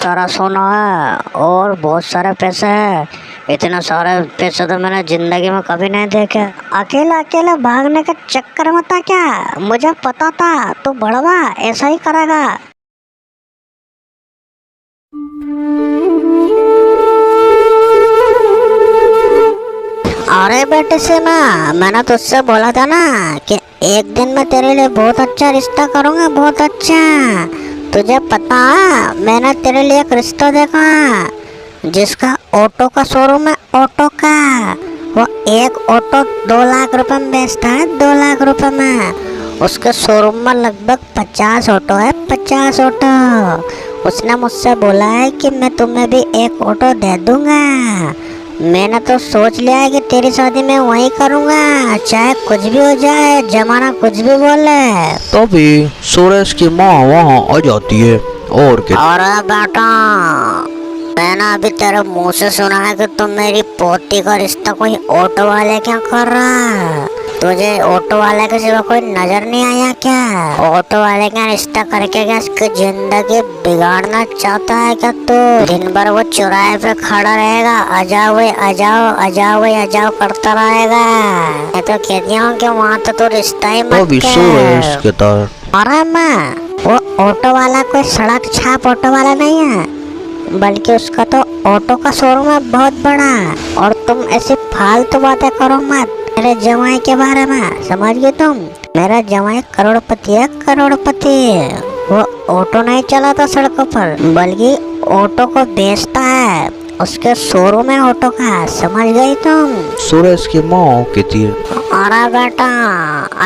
सारा सोना है और बहुत सारे पैसे हैं। इतने सारे पैसे तो मैंने जिंदगी में कभी नहीं देखे। अकेला अकेला भागने का चक्कर में था क्या? मुझे पता था तू बड़वा ऐसा ही करेगा। अरे बेटे सीमा, मैंने तुझसे बोला था ना कि एक दिन मैं तेरे लिए बहुत अच्छा रिश्ता करूँगा, बहुत अच्छा। तुझे पता है मैंने तेरे लिए एक रिश्ता देखा जिसका ऑटो का शोरूम है, ऑटो का। वो एक ऑटो 2 लाख रुपए में बेचता है, 2 लाख रुपए में। उसके शोरूम में लगभग 50 ऑटो है, 50 ऑटो। उसने मुझसे बोला है कि मैं तुम्हें भी एक ऑटो दे दूंगा। मैंने तो सोच लिया है कि तेरी शादी मैं वहीं करूंगा, चाहे कुछ भी हो जाए, जमाना कुछ भी बोले। तभी सुरेश की माँ वहाँ आ जाती है और कहती, अरे बेटा, मैंने अभी तेरे मुंह से सुना है कि तुम मेरी पोती का रिश्ता कोई ऑटो वाले क्या कर रहा है। तुझे ऑटो वाले के सिवा कोई नजर नहीं आया क्या? ऑटो वाले का रिश्ता करके क्या इसकी जिंदगी बिगाड़ना चाहता है क्या तू? दिन भर वो चौराहे पे खड़ा रहेगा, अजाओ अजाओ अजाओ अजाओ करता रहेगा। मैं तो कहती हूँ कि वहाँ तो रिश्ता ही मत तभी सुरेश कर। कहता है, अरे माँ, वो ऑटो वाला कोई सड़क छाप ऑटो वाला नहीं है, बल्कि उसका तो ऑटो का शोरूम है बहुत बड़ा। और तुम ऐसी फालतू बातें करो मत मेरे जमाई के बारे में, समझ गए तुम? मेरा जमाई करोड़पति है, करोड़पति। वो ऑटो नहीं चलाता सड़कों पर, बल्कि ऑटो को बेचता है। उसके शोरूम है ऑटो का, समझ गई तुम? सुरेश की माँ कहती है, अरे बेटा,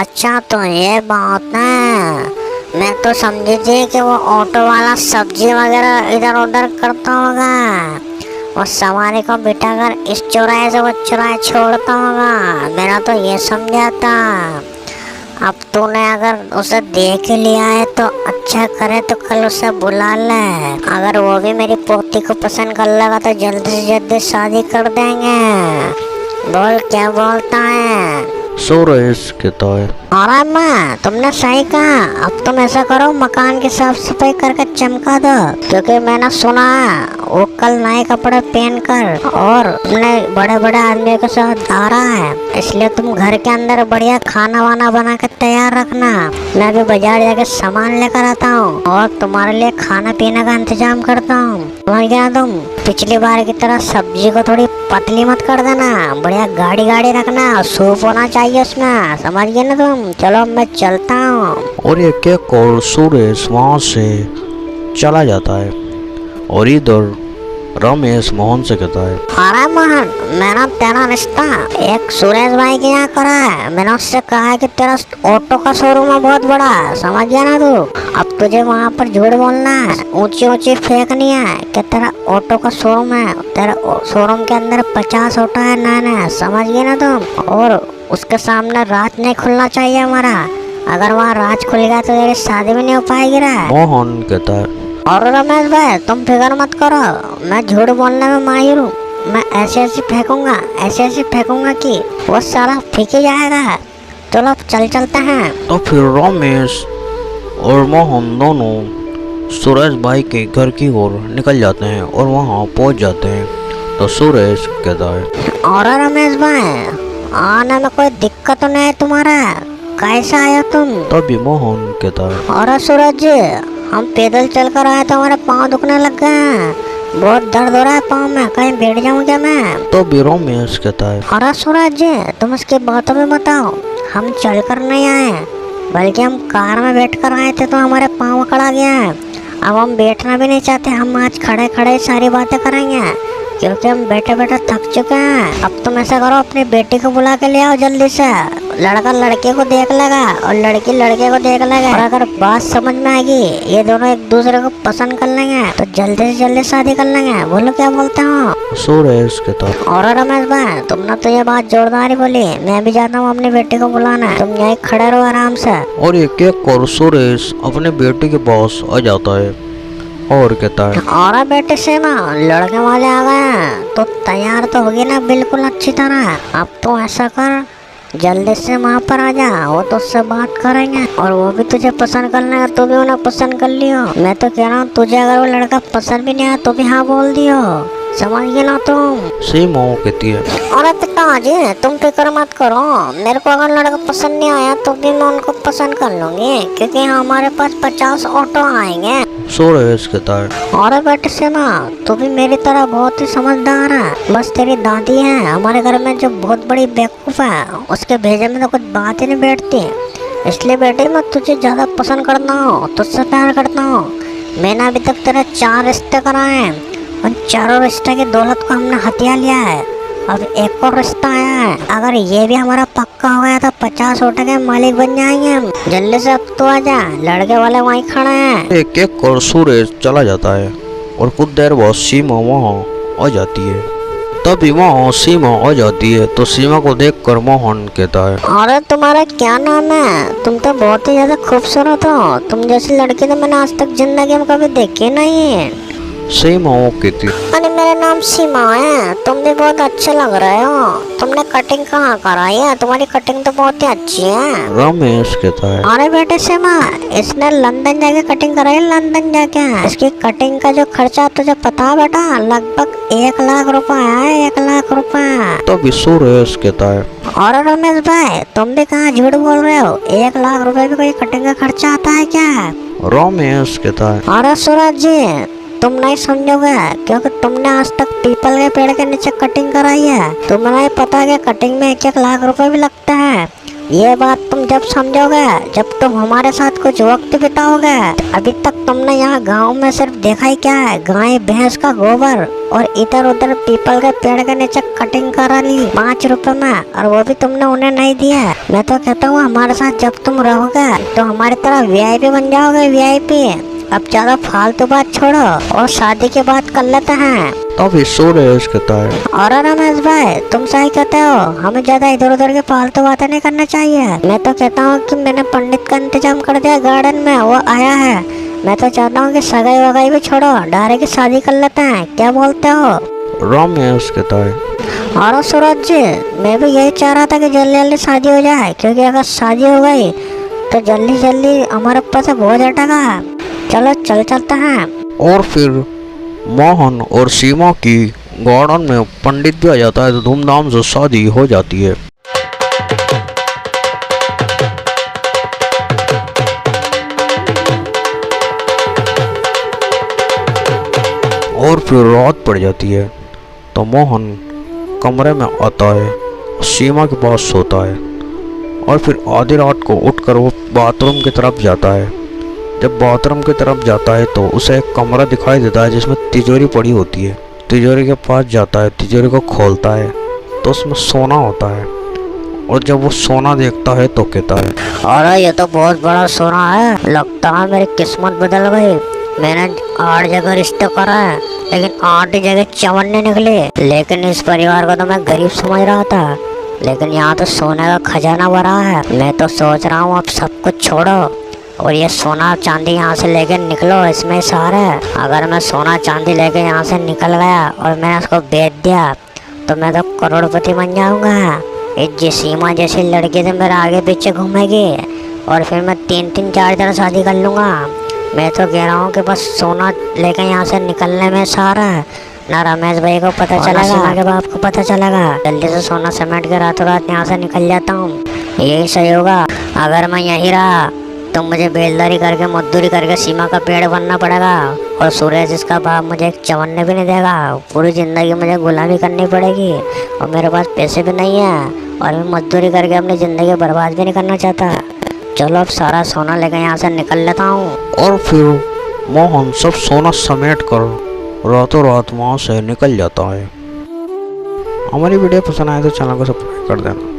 अच्छा तो ये बात है। मैं तो समझी थी कि वो ऑटो वाला सब्जी वगैरह इधर उधर करता होगा, वो सवारी को बिठाकर इस चौराहे से वो चौराहे छोड़ता होगा। मेरा तो ये समझा था। अब तूने अगर उसे देख लिया है तो अच्छा करे तो कल उसे बुला ले। अगर वो भी मेरी पोती को पसंद कर लेगा तो जल्दी से जल्दी शादी कर देंगे। बोल क्या बोलता है? सुरेश कहता है, अरे माँ, तुमने सही कहा। अब तुम ऐसा करो, मकान की साफ सफाई करके चमका दो, क्योंकि मैंने सुना वो कल नए कपड़े पहनकर और अपने बड़े बड़े आदमियों के साथ आ रहा है। इसलिए तुम घर के अंदर बढ़िया खाना वाना बना के तैयार रखना। मैं भी बाजार जाके सामान लेकर आता हूँ और तुम्हारे लिए खाना पीने का इंतजाम करता हूँ। समझ गया तुम? पिछली बार की तरह सब्जी को थोड़ी पतली मत कर देना, बढ़िया गाढ़ी गाढ़ी रखना, सूप होना चाहिए उसमें, समझ गए ना तुम? चलो मैं चलता हूँ। और ये कहकर सुरेश वहाँ से चला जाता है। और इधर रमेश मोहन से कहता है, अरे मोहन, मैंने तेरा रिश्ता एक सुरेश भाई के यहाँ करा है। मैंने उससे कहा है कि तेरा ऑटो का शोरूम है बहुत बड़ा, समझ गया ना तू? अब तुझे वहाँ पर झूठ बोलना है, ऊंची ऊंची फेंकनी है कि तेरा ऑटो का शोरूम है। तेरा शोरूम के अंदर 50 ऑटो है नए, समझ गए ना तुम? और उसके सामने रात नहीं खुलना चाहिए हमारा। अगर वहाँ रात खुल गया तो तेरी शादी भी नहीं हो पाएगी रे। मोहन कहता है, और रमेश भाई, तुम फिक्र मत करो, मैं झूठ बोलने में माहिर हूँ। मैं ऐसे ऐसे फेंकूंगा कि वो सारा फीक ही जाएगा। चलो अब चलते हैं। तो फिर रमेश और मोहन दोनों सुरेश भाई के घर की ओर निकल जाते हैं और वहाँ पहुँच जाते हैं। तो सुरेश कहता है, और रमेश भाई, आने में कोई दिक्कत तो नहीं है तुम्हारा? कैसे आए तुम? तभी मोहन कहता है, और सूरज जी, हम पैदल चल कर आए तो हमारे पाँव दुखने लग गए, बहुत दर्द हो रहा है पाँव में, कहीं बैठ जाऊँ क्या मैं? तो भी रमेश कहता है, अरे सूरज जी, तुम इसकी बातों में बताओ। हम चल कर नहीं आए, बल्कि हम कार में बैठ कर आए थे तो हमारे पाँव अकड़ा गया है। अब हम बैठना भी नहीं चाहते, हम आज खड़े खड़े सारी बातें करेंगे, क्योंकि हम बैठे बैठे थक चुके हैं। अब तुम ऐसा करो, अपनी बेटी को बुला के ले आओ जल्दी से। लड़का लड़के को देख लेगा और लड़की लड़के को देख लेगा, और अगर बात समझ में आएगी, ये दोनों एक दूसरे को पसंद कर लेंगे तो जल्दी से जल्दी शादी कर लेंगे। बोलो क्या बोलते हो? सुरेश कहता है, और रमेश भाई, तुमने तो ये बात जोरदार ही बोली। मैं भी जाता हूँ अपनी बेटी को बुलाना, तुम यहीं खड़े रहो आराम से। और ये कहकर सुरेश अपने बेटे के पास आ जाता है और कहता है, और बेटे से ना, लड़के वाले आ गए तो तैयार तो होगी ना बिल्कुल अच्छी तरह। अब तो ऐसा कर जल्दी से वहाँ पर आ जा, वो तो उससे बात करेंगे और वो भी तुझे पसंद कर लेगा, तू भी उन्हें पसंद कर लियो। मैं तो कह रहा हूँ तुझे अगर वो लड़का पसंद भी नहीं आया तो भी हाँ बोल दियो, समझ गए ना तुम। सीमा वो कहती है, अरे पिताजी तुम फिक्र मत करो, मेरे को अगर लड़का पसंद नहीं आया तो भी मैं उनको पसंद कर लूंगी, क्योंकि हमारे पास 50 ऑटो आएंगे। सूरज कहता है, और बेटे सीमा तू भी मेरी तरह बहुत ही समझदार है, बस तेरी दादी है हमारे घर में जो बहुत बड़ी बेवकूफ है, उसके भेजे में तो कुछ बात ही नहीं बैठती, इसलिए बेटे मैं तुझे ज्यादा पसंद करता हूँ, तुझसे प्यार करता हूँ। मैंने अभी तक तेरे 4 रिश्ते कराए हैं, उन चारों रिश्ते की दौलत को हमने हथिया लिया है, अब एक और रिश्ता आया है, अगर ये भी हमारा पक्का हो गया तो 50 ऑटो के मालिक बन जाएंगे हम। जल्दी से अब तो आजा, लड़के वाले वहीं खड़े हैं। एक एक कर सूरज चला जाता है और कुछ देर बाद सीमा वहाँ आ जाती है। तभी वहाँ सीमा आ जाती है तो सीमा को देखकर मोहन कहता है, अरे तुम्हारा क्या नाम है? तुम तो बहुत ही ज्यादा खूबसूरत हो, तुम जैसी लड़की तो मैंने आज तक जिंदगी में कभी देखी नहीं है। सीमा वो कहती है, अरे मेरा नाम सीमा है, तुम भी बहुत अच्छे लग रहे हो, तुमने कटिंग कहाँ कराई है? तुम्हारी कटिंग तो बहुत ही अच्छी है। रमेश कहता है, अरे बेटे सीमा इसने लंदन जाके कटिंग कराई, लंदन जाके। इसकी कटिंग का जो खर्चा तुझे पता है बेटा, लगभग 1 लाख रुपए है, 1 लाख रुपए। तभी सूरज कहता है, और रमेश भाई तुम भी कहाँ झूठ बोल रहे हो, 1 लाख रुपए भी कोई कटिंग का खर्चा आता है क्या? रमेश कहता है, अरे सूरज जी तुम नहीं समझोगे, क्योंकि तुमने आज तक पीपल के पेड़ के नीचे कटिंग कराई है, तुम्हें नहीं पता कि कटिंग में 1-1 लाख रुपए भी लगता है। ये बात तुम जब समझोगे जब तुम हमारे साथ कुछ वक्त बिताओगे। अभी तक तुमने यहाँ गांव में सिर्फ देखा ही क्या है, गाय भैंस का गोबर और इधर उधर पीपल के पेड़ के नीचे कटिंग करा ली 5 रुपए में, और वो भी तुमने उन्हें नहीं दिया। मैं तो कहता हूँ हमारे साथ जब तुम रहोगे तो हमारी तरह VIP बन जाओगे, VIP। अब ज्यादा फालतू बात छोड़ो और शादी की बात कर लेते हैं। तभी सूरज कहता है, और रमेश भाई तुम सही कहते हो, हमें ज्यादा इधर उधर की फालतू बातें नहीं करना चाहिए। मैं तो कहता हूँ कि मैंने पंडित का इंतजाम कर दिया गार्डन में, वो आया है। मैं तो चाहता हूँ कि सगाई वगाई भी छोड़ो, डायरेक्ट शादी कर लेते हैं, क्या बोलते हो? रमेश कहता है, और सूरज जी मैं भी यही चाह रहा था कि जल्दी जल्दी शादी हो जाए, क्योंकि अगर शादी हो गई तो जल्दी जल्दी हमारे ऊपर से बोझ हटेगा। चलो चलते हैं। और फिर मोहन और सीमा की गार्डन में पंडित भी आ जाता है तो धूमधाम से शादी हो जाती है। और फिर रात पड़ जाती है तो मोहन कमरे में आता है, सीमा के पास सोता है और फिर आधी रात को उठकर वो बाथरूम की तरफ जाता है। जब बाथरूम की तरफ जाता है तो उसे एक कमरा दिखाई देता है जिसमें तिजोरी पड़ी होती है। तिजोरी के पास जाता है, तिजोरी को खोलता है तो उसमें सोना होता है, और जब वो सोना देखता है तो कहता है, अरे ये तो बहुत बड़ा सोना है, लगता है मेरी किस्मत बदल गई। मैंने 8 जगह रिश्ते करा है लेकिन 8 जगह चवन्ने निकले। लेकिन इस परिवार को तो मैं गरीब समझ रहा था, लेकिन यहाँ तो सोने का खजाना भरा है। मैं तो सोच रहा हूँ अब सब कुछ छोड़ो और ये सोना चांदी यहाँ से लेके निकलो, इसमें सारा है। अगर मैं सोना चांदी लेके यहाँ से निकल गया और मैंने उसको बेच दिया तो मैं तो करोड़पति बन जाऊँगा। इस सीमा जैसी लड़की से मेरे आगे पीछे घूमेगी और फिर मैं 3-3 4 शादी कर लूँगा। मैं तो कह रहा हूँ कि बस सोना लेके यहाँ से निकलने में सारा है, ना रमेश भाई को पता चलेगा, ना के बाप को पता चलेगा। जल्दी से सोना समेट के रातों रात यहाँ से निकल जाता हूँ, यही सही होगा। अगर मैं यहीं रहा तो मुझे बेलदारी करके मजदूरी करके सीमा का पेड़ बनना पड़ेगा और सूरज इसका बाप मुझे एक चवन्ने भी नहीं देगा। पूरी ज़िंदगी मुझे गुलामी करनी पड़ेगी और मेरे पास पैसे भी नहीं है और मैं मजदूरी करके अपनी ज़िंदगी बर्बाद भी नहीं करना चाहता। चलो अब सारा सोना लेकर यहाँ से निकल लेता हूँ। और फिर मोहन सब सोना समेट कर रातों रात वहाँ से निकल जाता है। हमारी वीडियो पसंद आए तो चैनल को सब्सक्राइब कर देना।